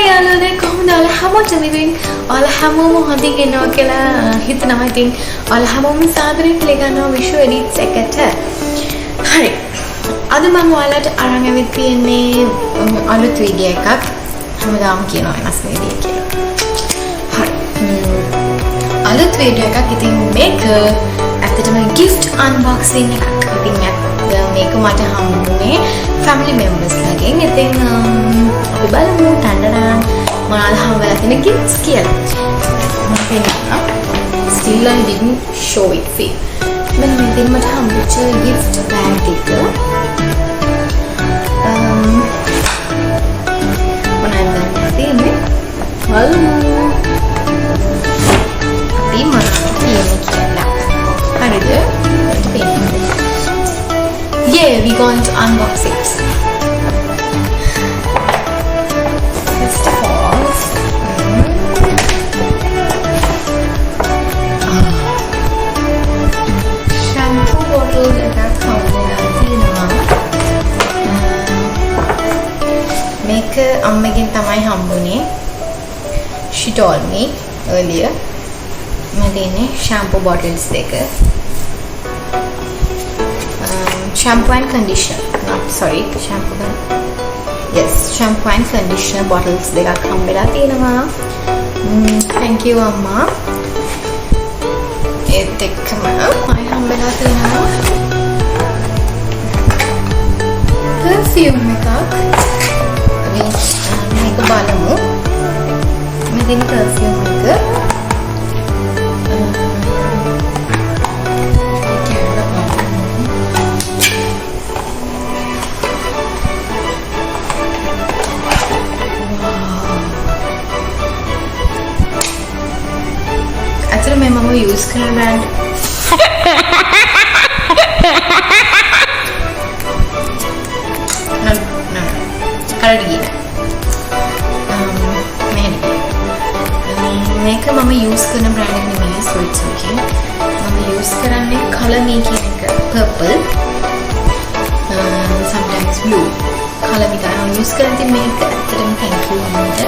යාළුවනේ කොහොමද ඔයාලා හැමෝටම ඉතින් ඔයාලා හැමෝම හොඳින් ඉන්නවා කියලා හිතනවා. ඉතින් ඔයාලා හැමෝම සාදරයෙන් පිළිගන්නවා විෂු එඩිට්ස් එකට. හරි. අද මම ඔයාලට අරන් ඇවිත් තියෙන්නේ අලුත් වීඩියෝ එකක්. හැමදාම කියනවා වෙනස් වීඩියෝ කියලා. හරි. අලුත් වීඩියෝ එකක්. ඉතින් මේක ඇත්තටම gift unboxing එකක්. ඉතින් මේක මට හම්බුනේ family members ලගෙන්. ඉතින් අපි බලමු ටන්ඩරන් මොනවද හම්බෙලා තියෙන gifts කියලා. මම පෙන්නනවා. Still I didn't show it for you. මෙන්න මේකෙන් මට හම්බෙච්ච gift bag එක. මොනවද තියෙන්නේ? බලමු. අපි මොනවද තියෙන්නේ කියලා. හරිද? Yeah, we're going to unbox it. First of all, shampoo bottle that comes make අම්මගෙන් තමයි හම්බුනේ. She told me earlier. මම දෙන්නේ shampoo bottles දෙක. Shampoo and conditioner. No, sorry, shampoo. Yes, shampoo and conditioner bottles දෙකක් හම්බෙලා තියෙනවා. Thank you amma. ඒත් එක්කම මම හම්බෙලා තියෙනවා perfume එකක්. මේක බලමු. මේ දෙන perfume එක मैं मम्मा यूज करना ब्रांड මේක මම यूज කරන බ්‍රෑන්ඩ් එක නෙමෙයි ස්විට්ස් එකේ. මම यूज කරන්නේ color making එක purple sometimes blue color එක මම यूज කරන්නේ මේක ඇත්තටම thank you අම්මට.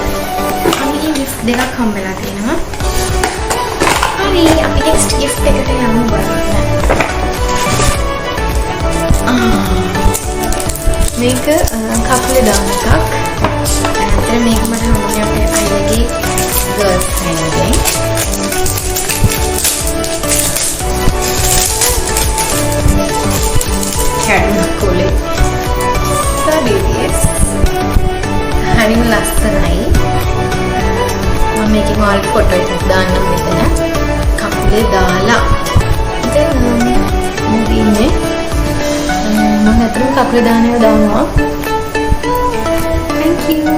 අනිත් gift දෙකක් හම්බෙලා තියෙනවා. අපි next gift එකට යමු බලන්න. මේක කකුලේ දාන එකක්. ඇත්තට මේක මට හම්බුනේ අපේ අයියාගේ ගර්ල් ෆ්‍රෙන්ඩ් එකෙන්. කැඩුන කොලේ. සබීස්. හරිම ලස්සනයි. මම මේකේ මාල් ෆොටෝ එකක් දාන්නම් මෙතන. කකුලේ දාලා ඉතින් මුදින්නේ මම අතරම කකුලේ දානවා දානවා. thank you.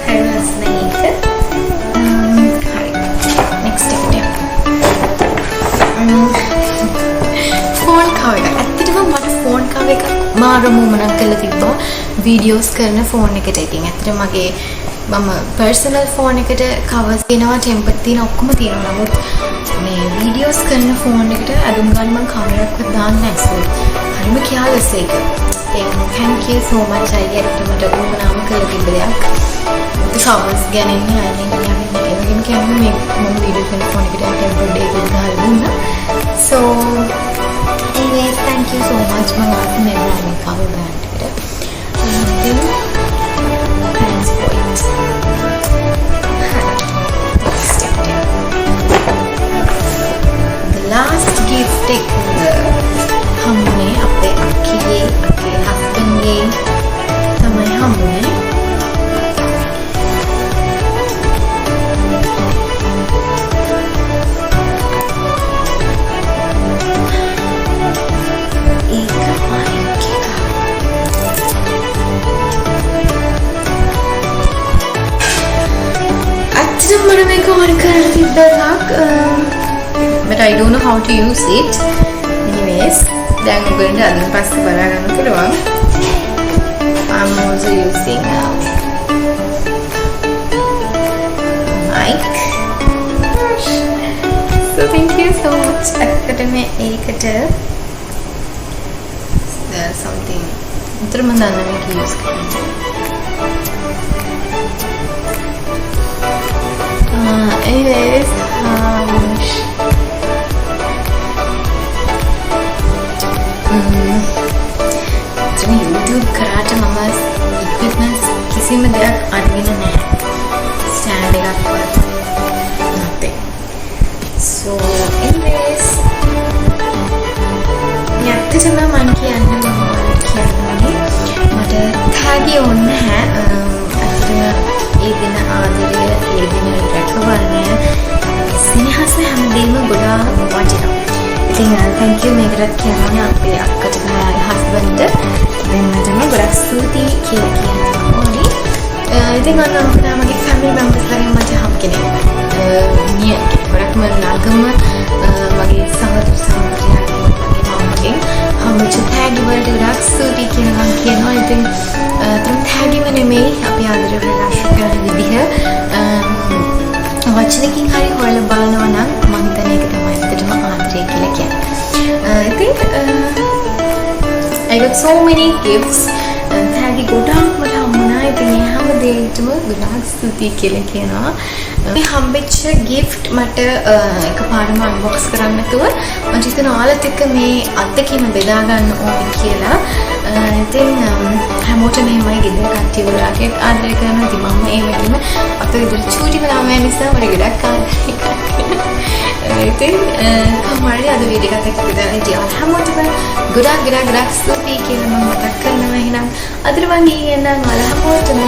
හරිස් නේද? හරි next එකට ෆෝන් කවර් එක. ඇත්තටම මට ෆෝන් කවර් එක මාරම මොනක් කරලා තිබ්බා වීඩියෝස් කරන ෆෝන් එකට. ඉතින් ඇත්තටම මගේ මම පර්සනල් ෆෝන් එකට කවර්ස් දෙනවා, ටෙම්පර් තියෙන ඔක්කොම තියෙනවා. නමුත් මේ වීඩියෝස් කරන ෆෝන් එකට අඳුම් ගන්න මම කැමරාවක්වත් දාන්නේ නැහැ. හරිම කෙයාලස් ඒක. thank you so much අයියට මට උවමනාම කරලා තිබ්බ දෙයක්. කවර්ස් ගැන ඉන්නේ අයියෙන් කියන්නේ මේ මම වීඩියෝ කරන ෆෝන් එකට ටෙම්පර් දෙකක් ගහලා දුන්නා. so anyways thank you so much මම ආපහු මේ බ්‍රෑන්ඩ් කවර් බ්‍රෑන්ඩ් එකට. thanks for it. The last gift එක හම්බුනේ අපේ අක්කේ හස්බන්ඩ්ගේ තමයි හම්බුනේ. But I don't know how to use it. Anyways, then I'm going to අදින් පස්සේ බලා ගන්න පුළුවන්. I'm also using mic. So thank you so much. ඇත්තටම ඒකට something. උතර මම දන්නා මේක use කරන්න. anyways, YouTube කරාට මම equipments කිසිම දෙයක් අරගෙන නැහැ. stand එකක්වත් nothing. So anyways, ඇත්තටම මම කියන්නේ මට තෑගි ඕනේ නැහැ. ඇත්තටම ඒ දින ආදරය, ඒ දින රැකවරණය, සෙනෙහස හැමදේම ගොඩාක් වටිනවා. ඉතින් thank you මේකට කියන්නේ අපේ අක්කට සහ හස්බන්ඩ් දෙන්නටම ගොඩක් ස්තුතියි කියලා කියන්න ඕනේ. ඉතින් අන්න මගේ family members ලගෙන් මට හම් කෙනෙක් ගොඩක්ම ළඟම මගේ සහෝදර සහෝදරියන් මගෙන් හම්බෙච්ච තෑගි වලට ගොඩක් ස්තුතියි කියලා මම කියනවා. ඉතින් තෑගිම නෙමෙයි අපි ආදරය ප්‍රකාශ කරන විදිහ වචනකින් හරි හොයලා බලනවා නම් මම හිතන්නේ ඒක තමයි ඇත්තටම ආදරය කියලා කියන්නේ. I think I got so many gifts. තෑගි ගොඩාක් මට හම්බුණා. ඉතින් ඒ හැම දෙයකටම ගොඩාක් ස්තුතියි කියලා කියනවා. මේ හම්බෙච්ච gift මට එකපාරම unbox කරන්න නැතුව මම හිතනවා ඔයාලත් එක්ක මේ අත්දැකීම බෙදා ගන්න ඕනේ කියලා. ඉතින් හැමෝටම එහෙමයි ගෙදර කට්ටිය ගොඩාක් ආදරය කරනවා. ඉතින් මම ඒ වගේම අපේ ගෙදර චූටි ළමයා නිසා මට ගොඩක් ආදරය කරනවා. ඉතින් කමාරි අද වීඩියෝ එකක් විතර ඉතින් හැමෝටම ගොඩාක් ස්තුතියි කියලා මම මතක් කරනවා. එහෙනම් අදට මම ගිහින් යනවා. හැමෝටම